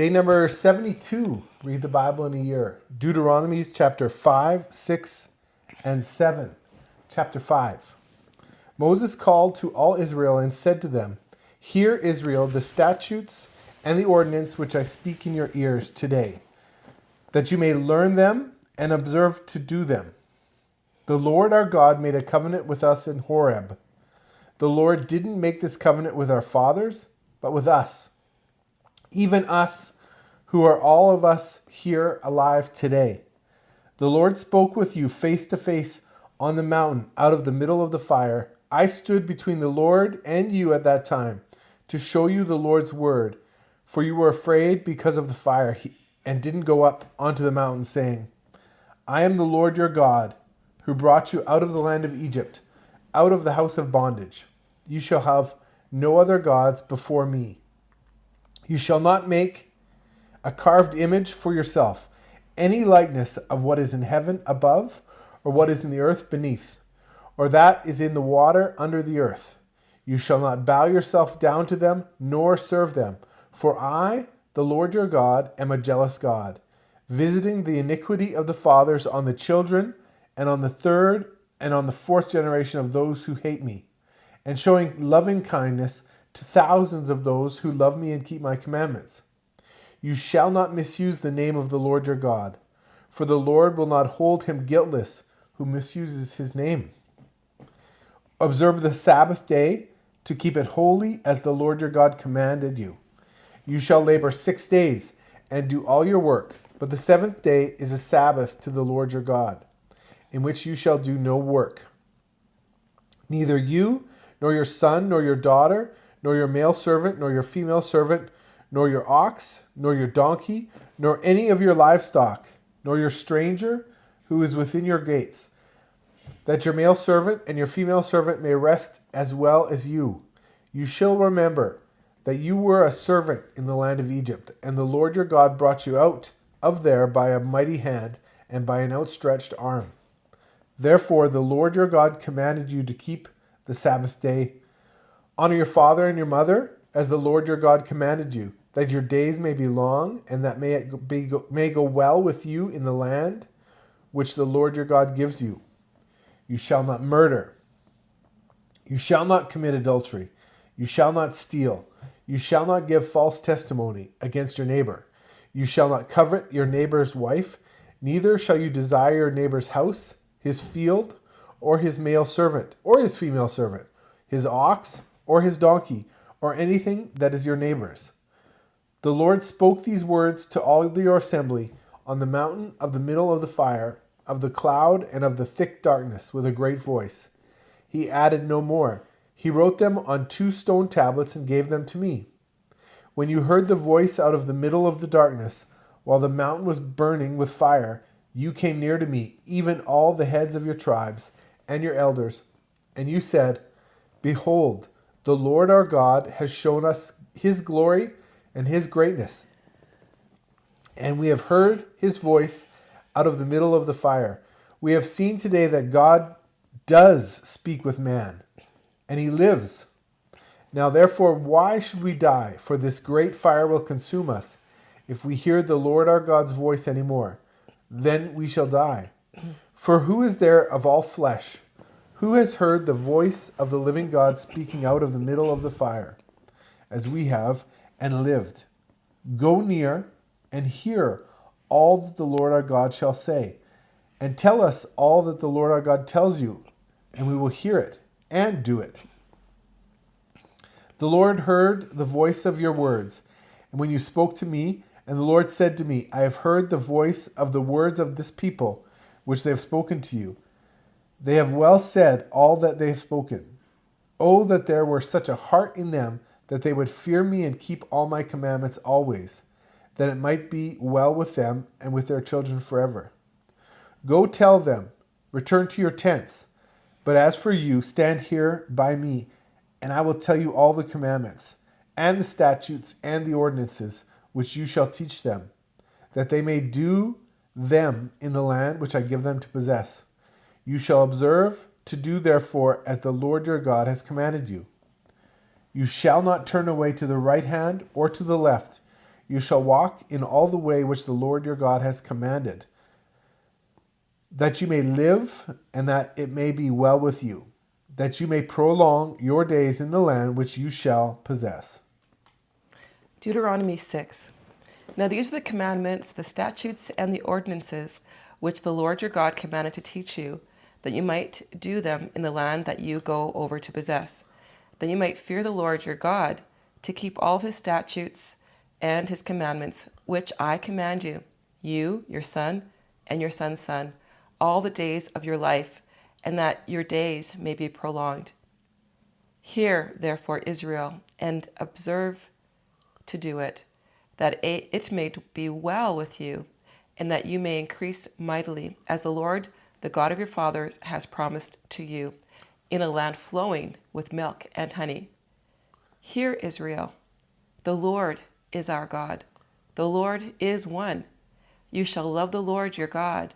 Day number 72. Read the Bible in a year. Deuteronomy chapter 5, 6, and 7. Chapter 5. Moses called to all Israel and said to them, "Hear, Israel, the statutes and the ordinance which I speak in your ears today, that you may learn them and observe to do them. The Lord our God made a covenant with us in Horeb. The Lord didn't make this covenant with our fathers, but with us, even us who are all of us here alive today. The Lord spoke with you face to face on the mountain out of the middle of the fire. I stood between the Lord and you at that time to show you the Lord's word, for you were afraid because of the fire and didn't go up onto the mountain, saying, I am the Lord your God, who brought you out of the land of Egypt, out of the house of bondage. You shall have no other gods before me. You shall not make a carved image for yourself, any likeness of what is in heaven above, or what is in the earth beneath, or that is in the water under the earth. You shall not bow yourself down to them, nor serve them. For I, the Lord your God, am a jealous God, visiting the iniquity of the fathers on the children, and on the third and on the fourth generation of those who hate me, and showing loving kindness to thousands of those who love me and keep my commandments. You shall not misuse the name of the Lord your God, for the Lord will not hold him guiltless who misuses his name. Observe the Sabbath day to keep it holy as the Lord your God commanded you. You shall labor 6 days and do all your work, but the seventh day is a Sabbath to the Lord your God, in which you shall do no work. Neither you, nor your son, nor your daughter, nor your male servant, nor your female servant, nor your ox, nor your donkey, nor any of your livestock, nor your stranger who is within your gates, that your male servant and your female servant may rest as well as you. You shall remember that you were a servant in the land of Egypt, and the Lord your God brought you out of there by a mighty hand and by an outstretched arm. Therefore the Lord your God commanded you to keep the Sabbath day. Honor your father and your mother, as the Lord your God commanded you, that your days may be long, and that may go well with you in the land which the Lord your God gives you. You shall not murder. You shall not commit adultery. You shall not steal. You shall not give false testimony against your neighbor. You shall not covet your neighbor's wife. Neither shall you desire your neighbor's house, his field, or his male servant, or his female servant, his ox, or his donkey, or anything that is your neighbor's. The Lord spoke these words to all your assembly on the mountain of the middle of the fire, of the cloud, and of the thick darkness with a great voice. He added no more. He wrote them on 2 stone tablets and gave them to me. When you heard the voice out of the middle of the darkness, while the mountain was burning with fire, you came near to me, even all the heads of your tribes and your elders, and you said, Behold, the Lord our God has shown us his glory and his greatness, and we have heard his voice out of the middle of the fire. We have seen today that God does speak with man, and he lives. Now therefore, why should we die? For this great fire will consume us. If we hear the Lord our God's voice any more, then we shall die. For who is there of all flesh? Who has heard the voice of the living God speaking out of the middle of the fire, as we have, and lived? Go near and hear all that the Lord our God shall say, and tell us all that the Lord our God tells you, and we will hear it and do it. The Lord heard the voice of your words, and when you spoke to me, and the Lord said to me, I have heard the voice of the words of this people, which they have spoken to you. They have well said all that they have spoken. Oh, that there were such a heart in them, that they would fear me and keep all my commandments always, that it might be well with them and with their children forever. Go tell them, return to your tents. But as for you, stand here by me, and I will tell you all the commandments, and the statutes, and the ordinances, which you shall teach them, that they may do them in the land which I give them to possess. You shall observe to do therefore as the Lord your God has commanded you. You shall not turn away to the right hand or to the left. you shall walk in all the way which the Lord your God has commanded, that you may live and that it may be well with you, that you may prolong your days in the land which you shall possess. Deuteronomy 6. Now these are the commandments, the statutes, and the ordinances which the Lord your God commanded to teach you, that you might do them in the land that you go over to possess, that you might fear the Lord your God, to keep all of his statutes and his commandments, which I command you, you, your son, and your son's son, all the days of your life, and that your days may be prolonged. Hear, therefore, Israel, and observe to do it, that it may be well with you, and that you may increase mightily, as the Lord, the God of your fathers, has promised to you, in a land flowing with milk and honey. Hear, Israel, the Lord is our God. The Lord is one. You shall love the Lord your God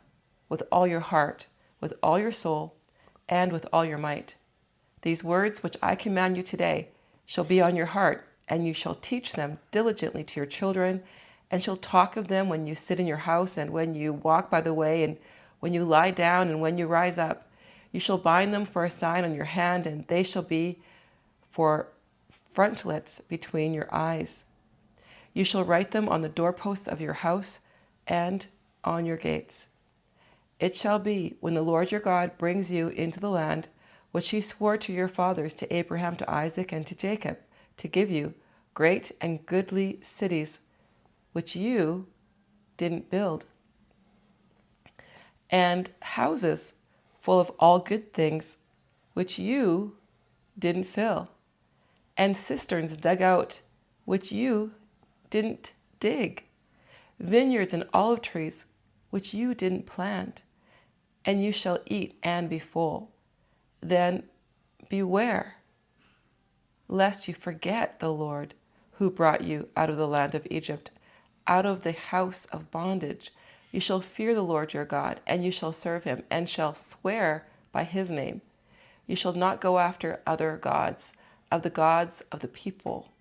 with all your heart, with all your soul, and with all your might. These words which I command you today shall be on your heart, and you shall teach them diligently to your children, and shall talk of them when you sit in your house, and when you walk by the way, and when you lie down, and when you rise up. You shall bind them for a sign on your hand, and they shall be for frontlets between your eyes. You shall write them on the doorposts of your house and on your gates. It shall be, when the Lord your God brings you into the land which he swore to your fathers, to Abraham, to Isaac, and to Jacob, to give you great and goodly cities which you didn't build, and houses full of all good things which you didn't fill, and cisterns dug out which you didn't dig, vineyards and olive trees which you didn't plant, and you shall eat and be full. Then beware, lest you forget the Lord who brought you out of the land of Egypt, out of the house of bondage. You shall fear the Lord your God, and you shall serve him, and shall swear by his name. You shall not go after other gods, of the people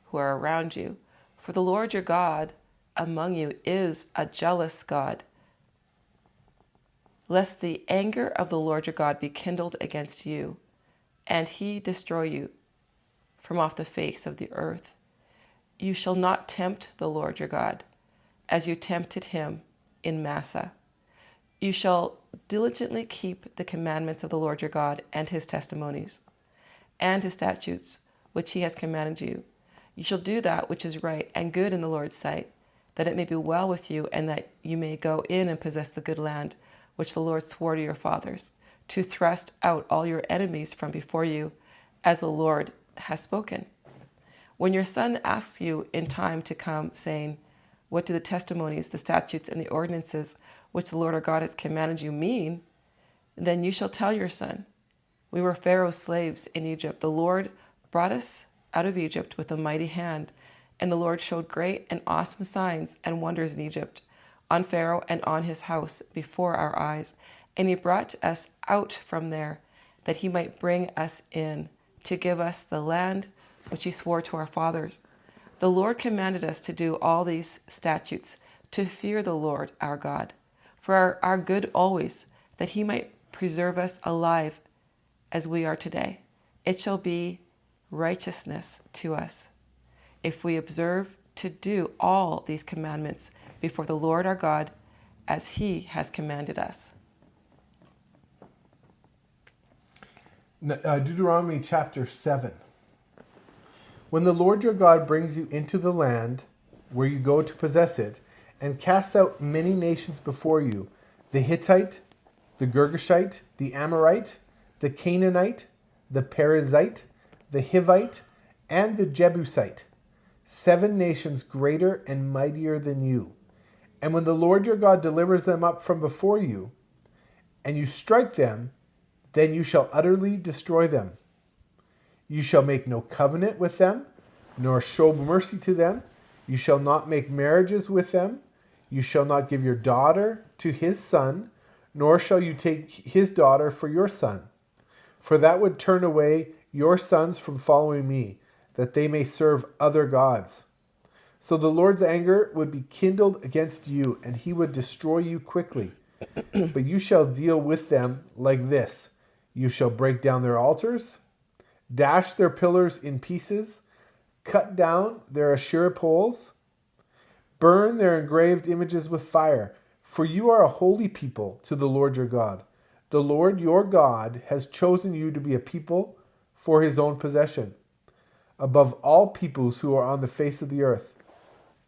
who are around you. For the Lord your God among you is a jealous God, lest the anger of the Lord your God be kindled against you, and he destroy you from off the face of the earth. You shall not tempt the Lord your God, as you tempted him in Massa. You shall diligently keep the commandments of the Lord your God, and his testimonies, and his statutes, which he has commanded you. You shall do that which is right and good in the Lord's sight, that it may be well with you, and that you may go in and possess the good land, which the Lord swore to your fathers, to thrust out all your enemies from before you, as the Lord has spoken. When your son asks you in time to come, saying, what do the testimonies, the statutes, and the ordinances which the Lord our God has commanded you mean? Then you shall tell your son, we were Pharaoh's slaves in Egypt. The Lord brought us out of Egypt with a mighty hand, and the Lord showed great and awesome signs and wonders in Egypt, on Pharaoh and on his house before our eyes. And he brought us out from there, that he might bring us in, to give us the land which he swore to our fathers. The Lord commanded us to do all these statutes, to fear the Lord our God, for our good always, that he might preserve us alive as we are today. It shall be righteousness to us, if we observe to do all these commandments before the Lord our God, as he has commanded us. Deuteronomy chapter 7. When the Lord your God brings you into the land where you go to possess it, and casts out many nations before you, the Hittite, the Girgashite, the Amorite, the Canaanite, the Perizzite, the Hivite, and the Jebusite, 7 nations greater and mightier than you. And when the Lord your God delivers them up from before you, and you strike them, then you shall utterly destroy them. You shall make no covenant with them, nor show mercy to them. You shall not make marriages with them. You shall not give your daughter to his son, nor shall you take his daughter for your son. For that would turn away your sons from following me, that they may serve other gods. So the Lord's anger would be kindled against you, and he would destroy you quickly. But you shall deal with them like this. You shall break down their altars, dash their pillars in pieces, cut down their Asherah poles, burn their engraved images with fire. For you are a holy people to the Lord your God. The Lord your God has chosen you to be a people for his own possession, above all peoples who are on the face of the earth.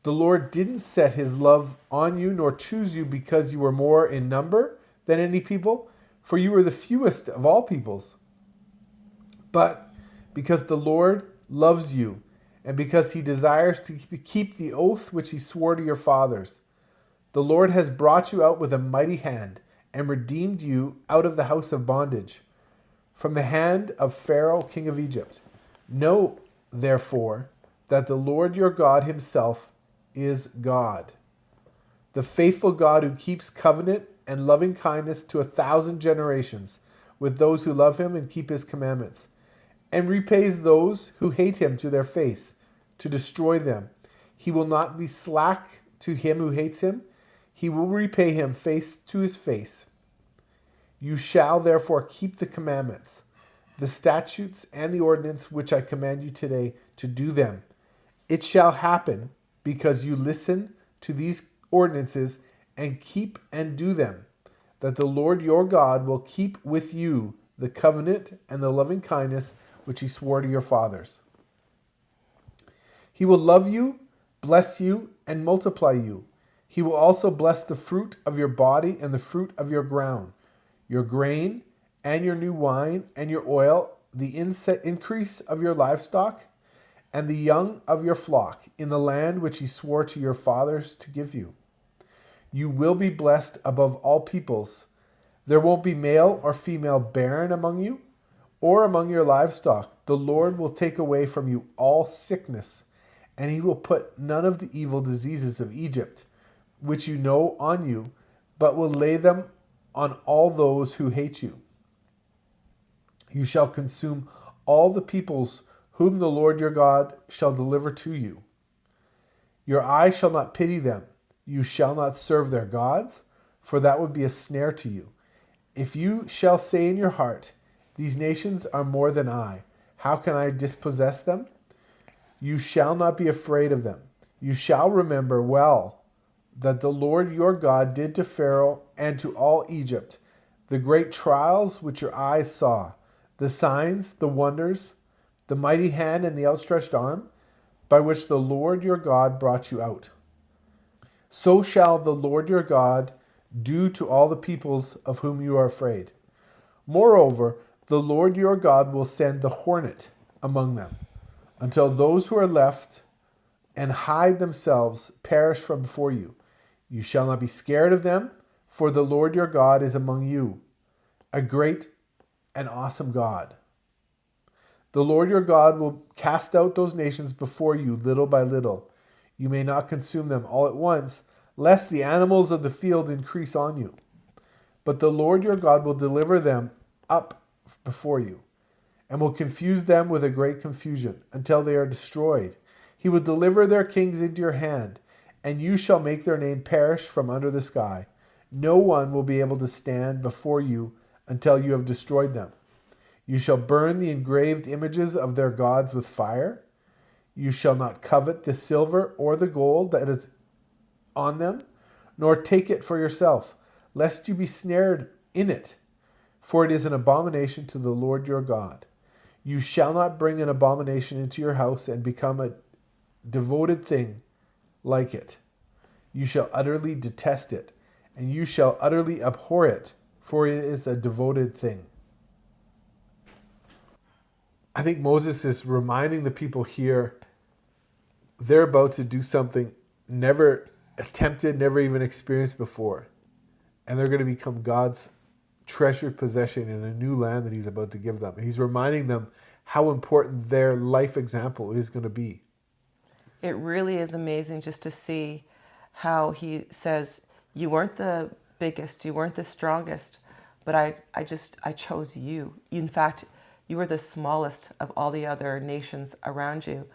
The Lord didn't set his love on you nor choose you because you were more in number than any people, for you were the fewest of all peoples. But because the Lord loves you, and because he desires to keep the oath which he swore to your fathers, the Lord has brought you out with a mighty hand and redeemed you out of the house of bondage, from the hand of Pharaoh, king of Egypt. Know, therefore, that the Lord your God himself is God, the faithful God who keeps covenant and loving kindness to 1,000 generations with those who love him and keep his commandments, and repays those who hate him to their face, to destroy them. He will not be slack to him who hates him. He will repay him face to his face. You shall therefore keep the commandments, the statutes, and the ordinance which I command you today to do them. It shall happen, because you listen to these ordinances and keep and do them, that the Lord your God will keep with you the covenant and the loving kindness which he swore to your fathers. He will love you, bless you, and multiply you. He will also bless the fruit of your body and the fruit of your ground, your grain and your new wine and your oil, the increase of your livestock, and the young of your flock, in the land which he swore to your fathers to give you. You will be blessed above all peoples. There won't be male or female barren among you, or among your livestock. The Lord will take away from you all sickness, and he will put none of the evil diseases of Egypt, which you know, on you, but will lay them on all those who hate you. You shall consume all the peoples whom the Lord your God shall deliver to you. Your eye shall not pity them. You shall not serve their gods, for that would be a snare to you. If you shall say in your heart, these nations are more than I, how can I dispossess them? You shall not be afraid of them. You shall remember well that the Lord your God did to Pharaoh and to all Egypt the great trials which your eyes saw, the signs, the wonders, the mighty hand and the outstretched arm, by which the Lord your God brought you out. So shall the Lord your God do to all the peoples of whom you are afraid. Moreover, the Lord your God will send the hornet among them, until those who are left and hide themselves perish from before you. You shall not be scared of them, for the Lord your God is among you, a great and awesome God. The Lord your God will cast out those nations before you little by little. You may not consume them all at once, lest the animals of the field increase on you. But the Lord your God will deliver them up before you, and will confuse them with a great confusion, until they are destroyed. He will deliver their kings into your hand, and you shall make their name perish from under the sky. No one will be able to stand before you until you have destroyed them. You shall burn the engraved images of their gods with fire. You shall not covet the silver or the gold that is on them, nor take it for yourself, lest you be snared in it, for it is an abomination to the Lord your God. You shall not bring an abomination into your house and become a devoted thing like it. You shall utterly detest it, and you shall utterly abhor it, for it is a devoted thing. I think Moses is reminding the people here they're about to do something never attempted, never even experienced before. And they're going to become God's treasured possession in a new land that he's about to give them. And he's reminding them how important their life example is going to be. It really is amazing just to see how he says, you weren't the biggest, you weren't the strongest, but I chose you. In fact, you were the smallest of all the other nations around you,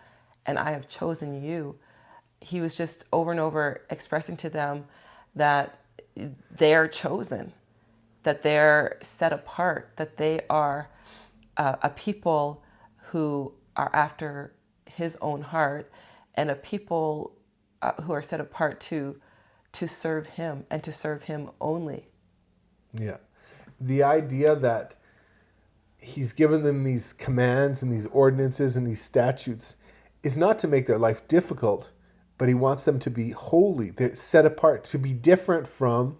and I have chosen you. he was just over and over expressing to them that they are chosen, that they're set apart, that they are a people who are after his own heart, and a people who are set apart to serve him and to serve him only. Yeah. The idea that he's given them these commands and these ordinances and these statutes is not to make their life difficult, but he wants them to be holy, they're set apart, to be different from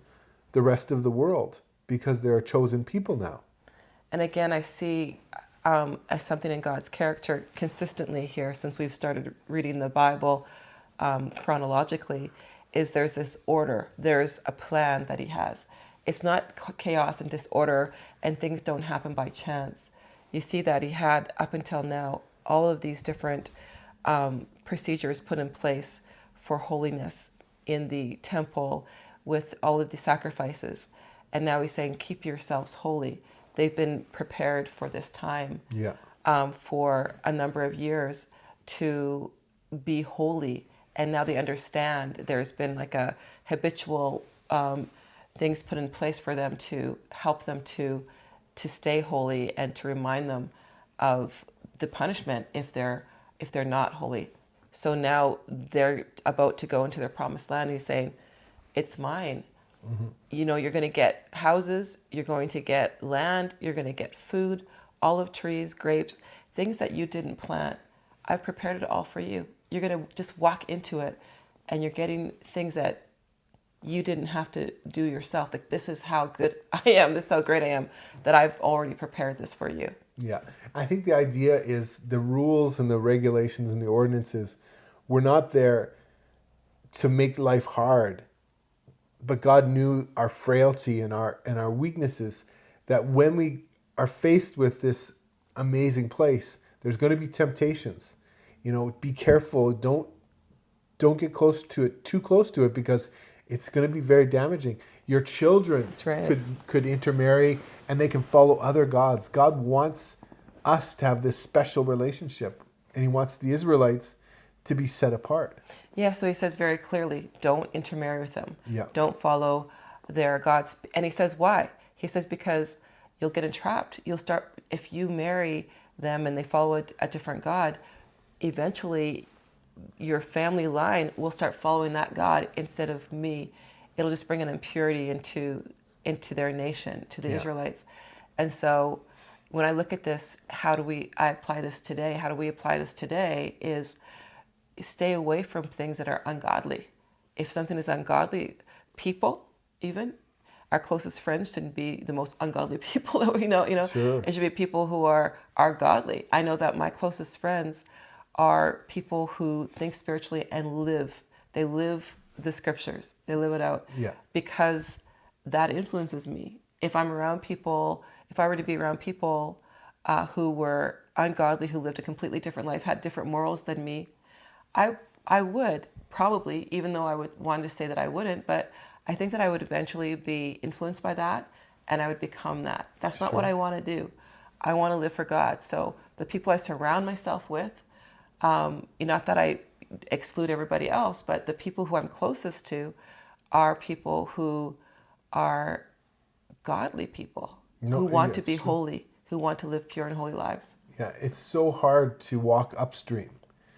the rest of the world because they're a chosen people now. And again, I see as something in God's character consistently here since we've started reading the Bible chronologically, is there's this order, there's a plan that he has. It's not chaos and disorder and things don't happen by chance. You see that he had, up until now, all of these different procedures put in place for holiness in the temple with all of the sacrifices. And now he's saying, keep yourselves holy. They've been prepared for this time for a number of years to be holy. And now they understand there's been like a habitual things put in place for them to help them to stay holy and to remind them of the punishment if they're not holy. So now they're about to go into their promised land. He's saying, it's mine. Mm-hmm. You know, you're going to get houses, you're going to get land, you're going to get food, olive trees, grapes, things that you didn't plant. I've prepared it all for you. You're going to just walk into it and you're getting things that you didn't have to do yourself. Like, this is how good I am. This is how great I am that I've already prepared this for you. Yeah. I think the idea is the rules and the regulations and the ordinances were not there to make life hard, but God knew our frailty and our weaknesses, that when we are faced with this amazing place, there's going to be temptations. You know, be careful. Don't get too close to it, because it's going to be very damaging. Your children could intermarry and they can follow other gods. God wants us to have this special relationship, and he wants the Israelites to be set apart. Yeah, so he says very clearly, don't intermarry with them. Yeah. Don't follow their gods. And he says, why? He says, because you'll get entrapped. You'll start, if you marry them and they follow a different god, eventually your family line will start following that God instead of me. It'll just bring an impurity into their nation, to the Israelites. And so when I look at this, I apply this today? How do we apply this today is stay away from things that are ungodly. If something is ungodly, people, even our closest friends, shouldn't be the most ungodly people that we know. Sure. It should be people who are godly. I know that my closest friends are people who think spiritually and live the scriptures. They live it out. Yeah. Because that influences me. If I were to be around people who were ungodly, who lived a completely different life, had different morals than me, I would probably, even though I would want to say that I wouldn't, but I think that I would eventually be influenced by that, and I would become that. That's not what I want to do. I want to live for God. So the people I surround myself with, not that I exclude everybody else, but the people who I'm closest to are people who are godly people, who want to be holy, who want to live pure and holy lives. Yeah, it's so hard to walk upstream.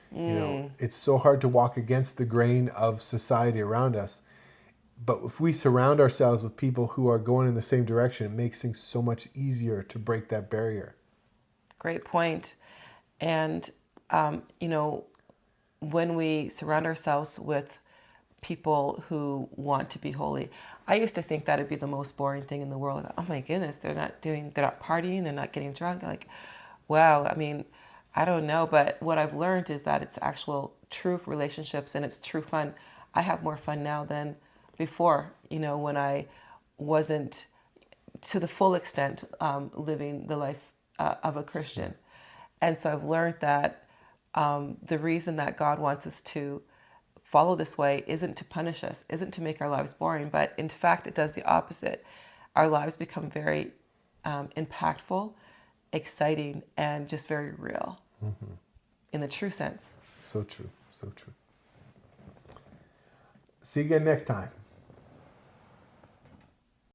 You know, it's so hard to walk against the grain of society around us. But if we surround ourselves with people who are going in the same direction, it makes things so much easier to break that barrier. Great point. And, when we surround ourselves with people who want to be holy, I used to think that would be the most boring thing in the world. Oh my goodness, they're not partying, they're not getting drunk. Like, wow, I mean, I don't know. But what I've learned is that it's actual true relationships and it's true fun. I have more fun now than before, when I wasn't to the full extent living the life of a Christian. And so I've learned that the reason that God wants us to follow this way isn't to punish us, isn't to make our lives boring, but in fact, it does the opposite. Our lives become very impactful, exciting, and just very real in the true sense. So true, so true. See you again next time.